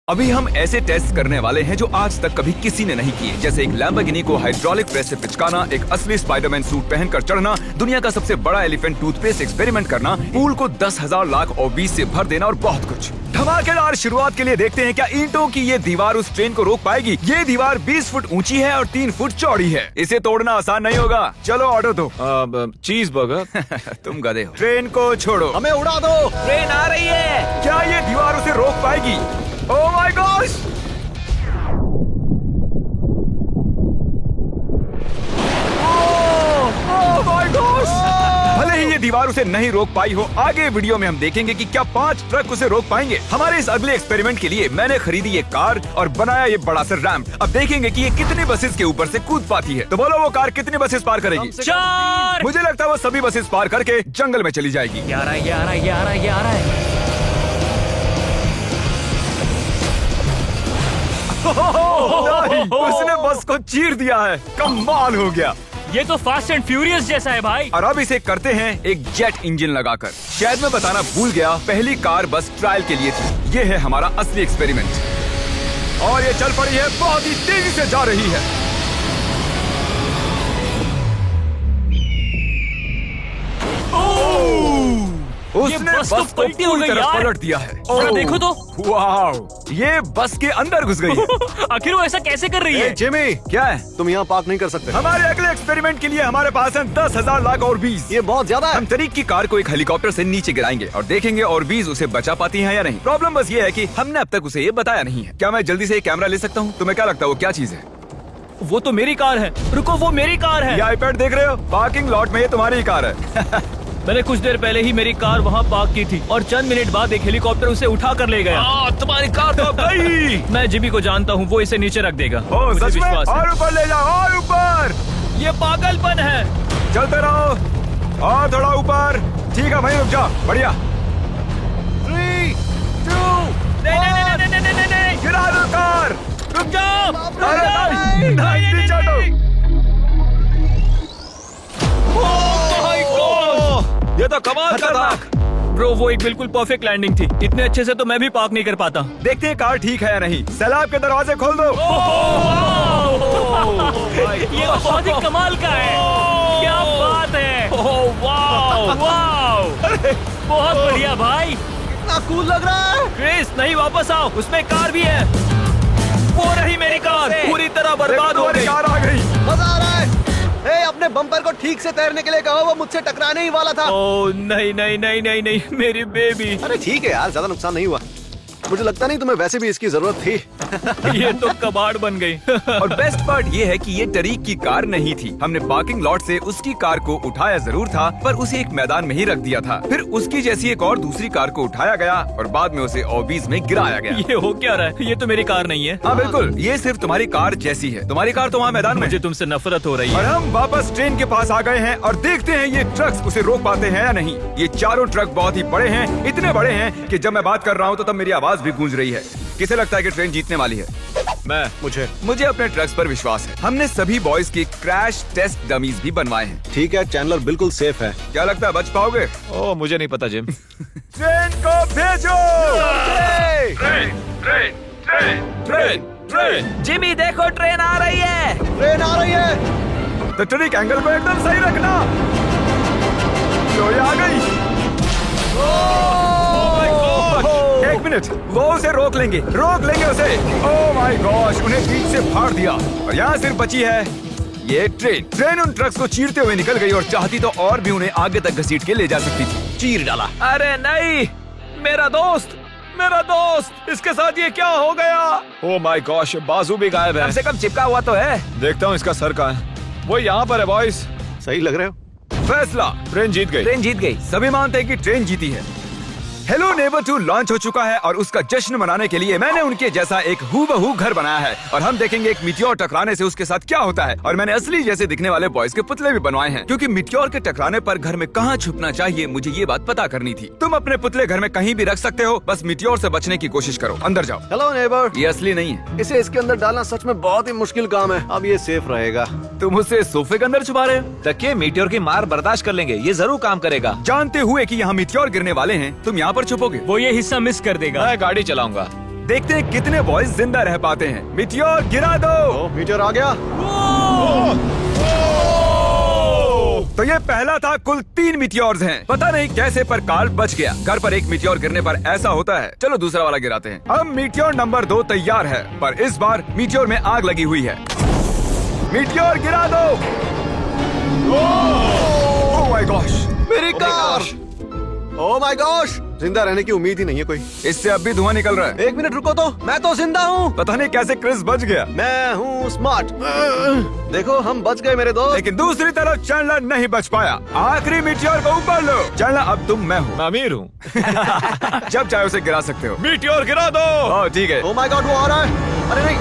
अभी हम ऐसे टेस्ट करने वाले हैं जो आज तक कभी किसी ने नहीं किए, जैसे एक लैम्बोर्गिनी को हाइड्रोलिक प्रेस से पिचकाना, एक असली स्पाइडरमैन सूट पहनकर चढ़ना, दुनिया का सबसे बड़ा एलिफेंट टूथपेस्ट एक्सपेरिमेंट करना, पूल को 10,000 लाख OBs से भर देना और बहुत कुछ। धमाकेदार शुरुआत के लिए देखते हैं क्या ईंटों की ये दीवार उस ट्रेन को रोक पाएगी। ये दीवार 20 फुट ऊंची है और 3 फुट चौड़ी है। इसे तोड़ना आसान नहीं होगा। चलो ऑर्डर दो। चीज बर्गर। तुम गधे हो। ट्रेन को छोड़ो, हमें उड़ा दो। ट्रेन आ रही है। क्या ये दीवार उसे रोक पाएगी? ओह my gosh! Oh my gosh! भले ही ये दीवार उसे नहीं रोक पाई हो, आगे वीडियो में हम देखेंगे कि क्या 5 ट्रक उसे रोक पाएंगे। हमारे इस अगले एक्सपेरिमेंट के लिए मैंने खरीदी ये कार और बनाया ये बड़ा सा रैंप। अब देखेंगे कि ये कितनी बसेस के ऊपर से कूद पाती है। तो बोलो वो कार कितनी बसेस पार करेगी? 4। मुझे लगता है वो सभी बसेस पार करके जंगल में चली जाएगी। ये आ रहा है, ये आ रहा है, ये आ रहा है, ये आ रहा है। उसने बस को चीर दिया है। कमाल हो गया। ये तो फास्ट एंड फ्यूरियस जैसा है भाई। और अब इसे करते हैं एक जेट इंजन लगाकर। शायद मैं बताना भूल गया, पहली कार बस ट्रायल के लिए थी। ये है हमारा असली एक्सपेरिमेंट और ये चल पड़ी है, बहुत ही तेजी से जा रही है। उसने बस तो बस को पलटी हो पूरी गई तरह यार। पलट दिया है। जरा देखो तो। वाह, ये बस के अंदर घुस गई है। आखिर वो ऐसा कैसे कर रही है? जिमी, क्या है? तुम यहाँ पार्क नहीं कर सकते। हमारे अगले एक्सपेरिमेंट के लिए हमारे पास है 10,000 लाख OBs। ये बहुत ज्यादा है। हम तरीक की कार को एक हेलीकॉप्टर से नीचे गिराएंगे और देखेंगे OBs उसे बचा पाती हैं या नहीं। प्रॉब्लम बस ये है कि हमने अब तक उसे ये बताया नहीं है। क्या मैं जल्दी से एक कैमरा ले सकता हूँ? तुम्हें क्या लगता है वो क्या चीज है? वो तो मेरी कार है। रुको, वो मेरी कार है। ये आईपैड देख रहे हो? पार्किंग लॉट में ये तुम्हारी कार है। मैंने कुछ देर पहले ही मेरी कार वहाँ पार्क की थी और चंद मिनट बाद एक हेलीकॉप्टर उसे उठा कर ले गया। तुम्हारी कार तो गई। मैं जिमी को जानता हूँ, वो इसे नीचे रख देगा। ओ, मुझे सच में? विश्वास है। और ऊपर ले जाओ, और ऊपर। ये पागलपन है। चलते रहो और थोड़ा ऊपर। ठीक है भाई, रुक जाओ। बढ़िया। 3, 2, नहीं, गिरा दो कार। रुक जाओ। अरे नहीं, नीचे हटो। ये तो कमाल का था। ब्रो, वो एक बिल्कुल परफेक्ट लैंडिंग थी। इतने अच्छे से तो मैं भी पार्क नहीं कर पाता। देखते हैं कार ठीक है या नहीं। सैलाब के दरवाजे खोल दो। ये तो बहुत ही कमाल का है। क्या बात है। Wow, wow. बहुत बढ़िया भाई। इतना कूल लग रहा है। क्रिस, नहीं, वापस आओ, उसमें कार भी है। वो रही मेरी कार, पूरी तरह बर्बाद हो गई। कार आ गई। मजा आ रहा है। अपने बम्पर को ठीक से तैरने के लिए कहो, वो मुझसे टकराने ही वाला था। ओह नहीं नहीं नहीं नहीं नहीं, मेरी बेबी। अरे ठीक है यार, ज्यादा नुकसान नहीं हुआ। मुझे लगता नहीं तुम्हें वैसे भी इसकी जरूरत थी। ये तो कबाड़ बन गई। और बेस्ट पार्ट ये है कि ये टरीक की कार नहीं थी। हमने पार्किंग लॉट से उसकी कार को उठाया जरूर था, पर उसे एक मैदान में ही रख दिया था। फिर उसकी जैसी एक और दूसरी कार को उठाया गया और बाद में उसे OBs में गिराया गया। ये हो क्या रहा है? ये तो मेरी कार नहीं है। हाँ बिल्कुल, ये सिर्फ तुम्हारी कार जैसी है। तुम्हारी कार तो वहाँ मैदान में। मुझे तुमसे नफरत हो रही और है। हम वापस ट्रेन के पास आ गए हैं और देखते हैं ये ट्रक्स उसे रोक पाते हैं या नहीं। ये चारों ट्रक बहुत ही बड़े हैं, इतने बड़े हैं कि जब मैं बात कर रहा हूँ तो तब मेरी आवाज भी गूंज रही है। किसे लगता है कि ट्रेन जीतने वाली है? मुझे अपने ट्रक्स पर विश्वास है। हमने सभी बॉयज की क्रैश टेस्ट डमीज भी बनवाए हैं। ठीक है, चैंडलर बिल्कुल सेफ है। क्या लगता है बच पाओगे? ओह, मुझे नहीं पता जिम। ट्रेन को भेजो। ट्रेन। जिमी देखो, ट्रेन आ रही है। ट्रेन आ रही है। तो ट्रिक एंगल को एकदम सही रखना। तो ये आ गई। एक मिनट, वो उसे रोक लेंगे उसे। ओह माय गॉश, उन्हें बीच से फाड़ दिया और यहाँ सिर्फ बची है ये ट्रेन उन ट्रक्स को चीरते हुए निकल गई और चाहती तो और भी उन्हें आगे तक घसीट के ले जा सकती थी। चीर डाला। अरे नहीं, मेरा दोस्त, इसके साथ ये क्या हो गया? ओह माय गॉश, बाजू भी गायब है। कम से कम चिपका हुआ तो है। देखता हूँ इसका सर कहाँ है। वो यहाँ पर है बॉयज। सही लग रहे हो। फैसला, ट्रेन जीत गई। ट्रेन जीत गई। सभी मानते हैं कि ट्रेन जीती है। हेलो नेबर 2 लॉन्च हो चुका है और उसका जश्न मनाने के लिए मैंने उनके जैसा एक हूबहू घर बनाया है और हम देखेंगे एक मिट्योर टकराने से उसके साथ क्या होता है। और मैंने असली जैसे दिखने वाले बॉयज के पुतले भी बनवाए हैं, क्योंकि मिट्योर के टकराने पर घर में कहाँ छुपना चाहिए मुझे ये बात पता करनी थी। तुम अपने पुतले घर में कहीं भी रख सकते हो, बस मिट्योर से बचने की कोशिश करो। अंदर जाओ। Hello neighbour. ये असली नहीं है। इसे इसके अंदर डालना सच में बहुत ही मुश्किल काम है। अब ये सेफ रहेगा। तुम उसे सोफे के अंदर छुपा रहे हो? तकिए मीटियोर की मार बर्दाश्त कर लेंगे, ये जरूर काम करेगा। जानते हुए कि यहाँ मिट्योर गिरने वाले हैं, तुम यहाँ पर छुपोगे? वो ये हिस्सा मिस कर देगा। मैं गाड़ी चलाऊंगा। देखते हैं कितने बॉयज जिंदा रह पाते हैं। मीटियोर गिरा दो। ओ, मीटियोर आ गया। तो ये पहला था, कुल 3 मीटियोर्स हैं। पता नहीं कैसे पर कार्ल बच गया। घर पर एक मीटियोर गिरने पर ऐसा होता है। चलो दूसरा वाला गिराते हैं। अब मीटियोर नंबर 2 तैयार है, पर इस बार मीटियोर में आग लगी हुई है। मीटियोर गिरा दो। ओह माय गॉश, मेरी कार। ओह माय गॉश, जिंदा रहने की उम्मीद ही नहीं है कोई। इससे अब भी धुआं निकल रहा है। 1 मिनट रुको तो, मैं तो जिंदा हूँ। पता नहीं कैसे क्रिस बच गया। मैं हूँ स्मार्ट। देखो हम बच गए मेरे दोस्त। लेकिन दूसरी तरफ चैंडलर नहीं बच पाया। आखिरी मीटियोर को ऊपर लो। चैंडलर अब तुम मैं हूँ। मैं अमीर हूँ। जब चाहे उसे गिरा सकते हो। मीटियोर गिरा दो। ओह ठीक है। ओह माय गॉड, वो आ रहा है। अरे नहीं,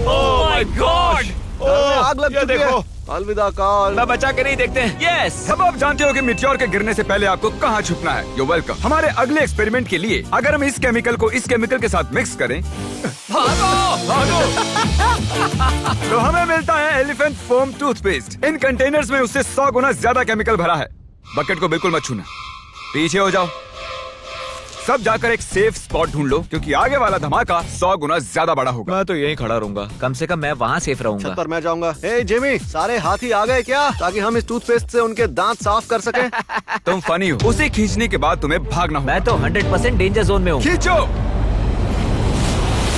ओह माय गॉड। आग लग ये चुकी देखो। है। अलविदा कार्ल। मैं बचा के नहीं देखते हैं। यस। अब आप जानते हो कि मीटियोर के गिरने से पहले आपको कहाँ छुपना है। You welcome. हमारे अगले एक्सपेरिमेंट के लिए अगर हम इस केमिकल को इस केमिकल के साथ मिक्स करें तो हमें मिलता है एलिफेंट फोम टूथपेस्ट। इन कंटेनर्स में उससे 100 गुना ज्यादा केमिकल भरा है। बकेट को बिल्कुल मत छूना, पीछे हो जाओ। सब जाकर एक सेफ स्पॉट ढूंढ लो, क्योंकि आगे वाला धमाका 100 गुना ज्यादा बड़ा होगा। मैं तो यहीं खड़ा रहूंगा। कम से कम मैं वहाँ सेफ रहूंगा। छत पर मैं जाऊंगा। हे जिमी, सारे हाथी आ गए क्या, ताकि हम इस टूथपेस्ट से उनके दांत साफ कर सकें? तुम फनी हो। उसे खींचने के बाद तुम्हें भागना होगा। मैं तो 100% डेंजर जोन में हूँ। खींचो।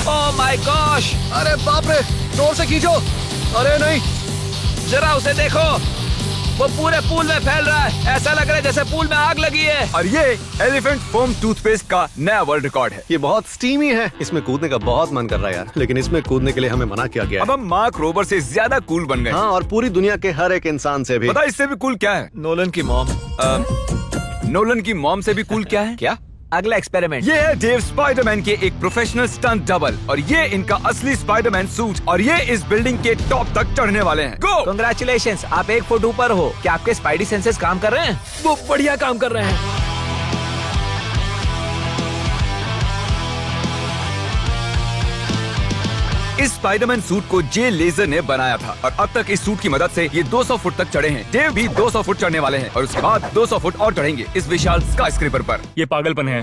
ओह माय गॉश, अरे बाप रे, जोर से खींचो। अरे नहीं, जरा उसे देखो, वो पूरे पूल में फैल रहा है। ऐसा लग रहा है जैसे पूल में आग लगी है। और ये एलिफेंट फोम टूथपेस्ट का नया वर्ल्ड रिकॉर्ड है। ये बहुत स्टीमी है। इसमें कूदने का बहुत मन कर रहा है यार, लेकिन इसमें कूदने के लिए हमें मना किया गया अब है। हम मार्क रोबर से ज्यादा कूल बन गए। हाँ, और पूरी दुनिया के हर एक इंसान से भी। पता इससे भी कूल क्या है? नोलन की मॉम। नोलन की मॉम से भी कूल क्या है? क्या? अगला एक्सपेरिमेंट। ये है डेव स्पाइडरमैन के एक प्रोफेशनल स्टंट डबल, और ये इनका असली स्पाइडरमैन सूट, और ये इस बिल्डिंग के टॉप तक चढ़ने वाले हैं। गो! कांग्रेचुलेशंस, आप 1 फुट ऊपर हो। क्या आपके स्पाइडी सेंसेस काम कर रहे हैं? वो बढ़िया काम कर रहे हैं। इस स्पाइडरमैन सूट को जे लेजर ने बनाया था, और अब तक इस सूट की मदद से ये 200 फुट तक चढ़े हैं। डेव भी 200 फुट चढ़ने वाले हैं, और उसके बाद 200 फुट और चढ़ेंगे इस विशाल स्काईस्क्रेपर पर। ये पागलपन है।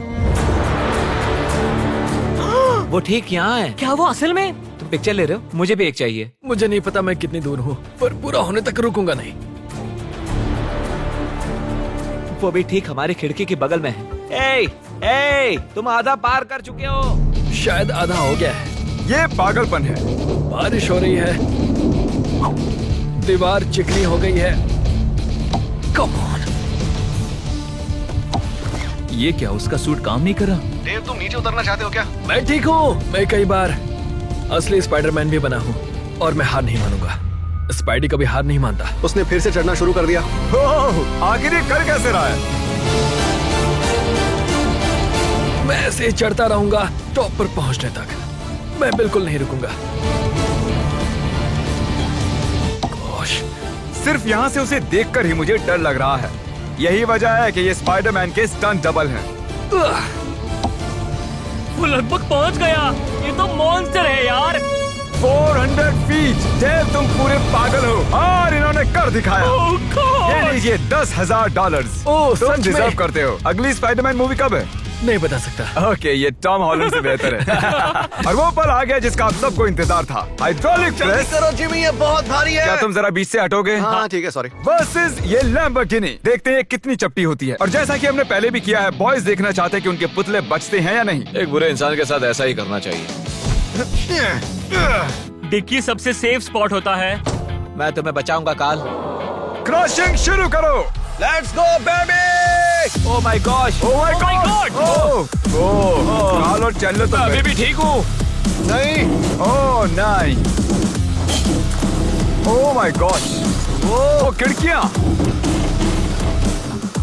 वो ठीक यहाँ है। क्या वो असल में? तुम पिक्चर ले रहे हो? मुझे भी एक चाहिए। मुझे नहीं पता मैं कितनी दूर हूँ, पर पूरा होने तक रुकूंगा नहीं। वो भी ठीक हमारी खिड़की के बगल में है। ए, तुम आधा पार कर चुके हो। शायद आधा हो गया है। ये पागलपन है। बारिश हो रही है, दीवार चिकनी हो गई है। Come on. ये क्या, उसका सूट काम नहीं कर रहा? देव, तुम नीचे उतरना चाहते हो क्या? मैं ठीक हूँ। मैं कई बार असली स्पाइडरमैन भी बना हूँ, और मैं हार नहीं मानूंगा। स्पाइडी कभी हार नहीं मानता। उसने फिर से चढ़ना शुरू कर दिया। ओह, आखिर ये कर कैसे रहा है? मैं ऐसे ही चढ़ता रहूंगा टॉप पर पहुंचने तक। मैं बिल्कुल नहीं रुकूंगा। गोश, सिर्फ यहाँ से उसे देखकर ही मुझे डर लग रहा है। यही वजह है कि ये स्पाइडरमैन के स्टंट डबल हैं। वो लगभग पहुंच गया। ये तो मॉन्स्टर है यार। 400 फीट। डेव, तुम पूरे पागल हो, और इन्होंने कर दिखाया। ओह गॉड। ये लीजिए $10,000। ओह, तुम सच में? डिजर्व करते हो। अगली स्पाइडरमैन मूवी कब है? नहीं बता सकता। ओके, ये टॉम हॉलैंड से बेहतर है। और वो पल आ गया जिसका आप सबको इंतजार था। हाइड्रोलिक जल्दी प्रेस। करो जिमी, ये बहुत भारी है। क्या तुम जरा बीच से हटोगे? हाँ ठीक है, सॉरी। वर्सेस ये लैम्बोर्गिनी। देखते हैं ये कितनी चपटी होती है। और जैसा कि हमने पहले भी किया है, बॉयज देखना चाहते हैं कि उनके पुतले बचते हैं या नहीं। एक बुरे इंसान के साथ ऐसा ही करना चाहिए। डिक्की सबसे सेफ स्पॉट होता है। मैं तुम्हें बचाऊंगा काल। क्रशिंग शुरू करो। Let's go baby. Oh my gosh, oh my Oh my God. God! ओह, काल और चैंडलर तो अभी भी ठीक हूँ। नहीं, ओह नहीं। ओह माय गॉश। ओह, खिड़कियां।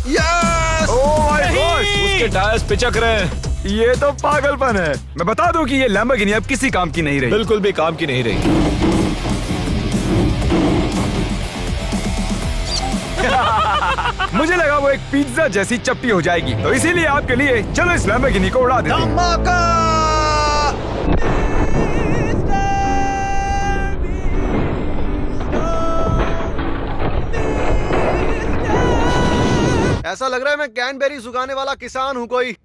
यस। Oh my gosh. उसके टायर्स पिचक रहे हैं। ये तो पागलपन है। मैं बता दूं कि ये लैम्बोर्गिनी अब किसी काम की नहीं रही। बिल्कुल भी काम की नहीं रही। मुझे लगा वो एक पिज्जा जैसी चपटी हो जाएगी, तो इसीलिए आपके लिए चलो इस लैम्बोर्गिनी को उड़ा देते हैं। धमाका। ऐसा लग रहा है मैं कैनबेरी सुखाने वाला किसान हूँ कोई।